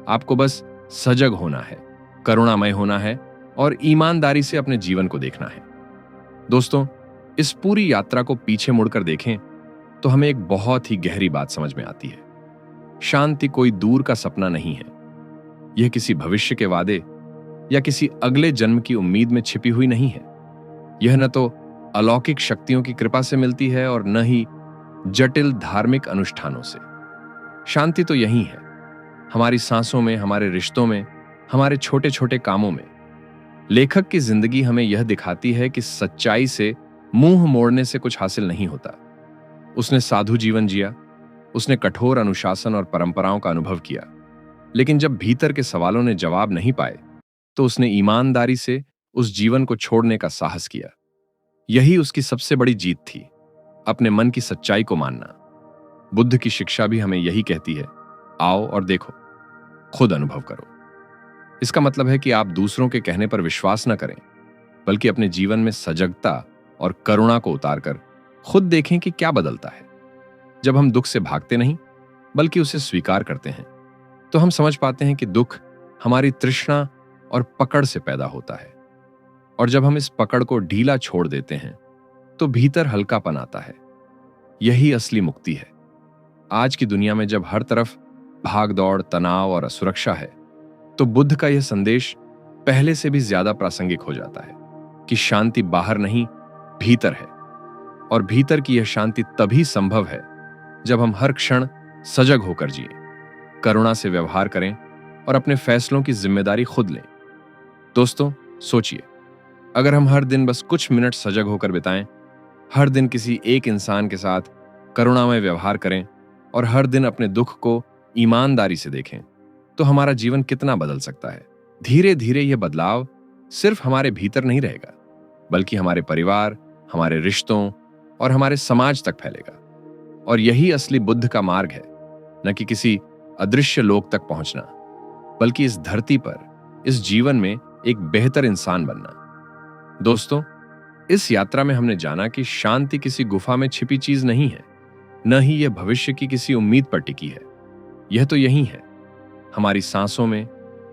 आपको बस सजग होना है, करुणामय होना है और ईमानदारी से अपने जीवन को देखना है। दोस्तों, इस पूरी यात्रा को पीछे मुड़कर देखें तो हमें एक बहुत ही गहरी बात समझ में आती है। शांति कोई दूर का सपना नहीं है। यह किसी भविष्य के वादे या किसी अगले जन्म की उम्मीद में छिपी हुई नहीं है। यह न तो अलौकिक शक्तियों की कृपा से मिलती है और न ही जटिल धार्मिक अनुष्ठानों से। शांति तो यही है, हमारी सांसों में, हमारे रिश्तों में, हमारे छोटे छोटे कामों में। लेखक की जिंदगी हमें यह दिखाती है कि सच्चाई से मुंह मोड़ने से कुछ हासिल नहीं होता। उसने साधु जीवन जिया, उसने कठोर अनुशासन और परंपराओं का अनुभव किया, लेकिन जब भीतर के सवालों ने जवाब नहीं पाए तो उसने ईमानदारी से उस जीवन को छोड़ने का साहस किया। यही उसकी सबसे बड़ी जीत थी, अपने मन की सच्चाई को मानना। बुद्ध की शिक्षा भी हमें यही कहती है, आओ और देखो, खुद अनुभव करो। इसका मतलब है कि आप दूसरों के कहने पर विश्वास न करें, बल्कि अपने जीवन में सजगता और करुणा को उतारकर खुद देखें कि क्या बदलता है। जब हम दुख से भागते नहीं बल्कि उसे स्वीकार करते हैं तो हम समझ पाते हैं कि दुख हमारी तृष्णा और पकड़ से पैदा होता है, और जब हम इस पकड़ को ढीला छोड़ देते हैं तो भीतर हल्कापन आता है। यही असली मुक्ति है। आज की दुनिया में जब हर तरफ भाग दौड़, तनाव और असुरक्षा है, तो बुद्ध का यह संदेश पहले से भी ज्यादा प्रासंगिक हो जाता है कि शांति बाहर नहीं, भीतर है। और भीतर की यह शांति तभी संभव है जब हम हर क्षण सजग होकर जिए, करुणा से व्यवहार करें और अपने फैसलों की जिम्मेदारी खुद लें। दोस्तों, सोचिए, अगर हम हर दिन बस कुछ मिनट सजग होकर बिताएं, हर दिन किसी एक इंसान के साथ करुणामय व्यवहार करें और हर दिन अपने दुख को ईमानदारी से देखें, तो हमारा जीवन कितना बदल सकता है। धीरे धीरे यह बदलाव सिर्फ हमारे भीतर नहीं रहेगा, बल्कि हमारे परिवार, हमारे रिश्तों और हमारे समाज तक फैलेगा। और यही असली बुद्ध का मार्ग है, न कि किसी अदृश्य लोक तक पहुंचना, बल्कि इस धरती पर, इस जीवन में एक बेहतर इंसान बनना। दोस्तों, इस यात्रा में हमने जाना कि शांति किसी गुफा में छिपी चीज नहीं है, न ही यह भविष्य की किसी उम्मीद पर टिकी है। यह तो यही है, हमारी सांसों में,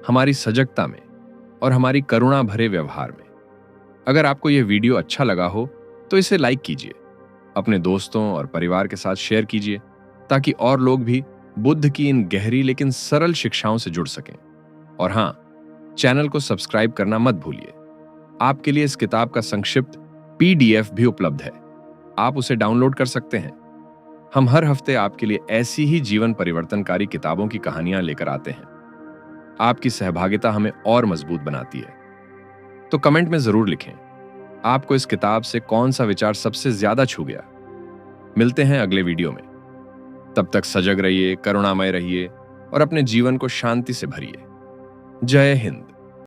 हमारी सजगता में और हमारी करुणा भरे व्यवहार में। अगर आपको यह वीडियो अच्छा लगा हो तो इसे लाइक कीजिए, अपने दोस्तों और परिवार के साथ शेयर कीजिए, ताकि और लोग भी बुद्ध की इन गहरी लेकिन सरल शिक्षाओं से जुड़ सकें। और हाँ, चैनल को सब्सक्राइब करना मत भूलिए। आपके लिए इस किताब का संक्षिप्त PDF भी उपलब्ध है, आप उसे डाउनलोड कर सकते हैं। हम हर हफ्ते आपके लिए ऐसी ही जीवन परिवर्तनकारी किताबों की कहानियां लेकर आते हैं। आपकी सहभागिता हमें और मजबूत बनाती है। तो कमेंट में जरूर लिखें, आपको इस किताब से कौन सा विचार सबसे ज्यादा छू गया। मिलते हैं अगले वीडियो में। तब तक सजग रहिए, करुणामय रहिए और अपने जीवन को शांति से भरिए। जय हिंद।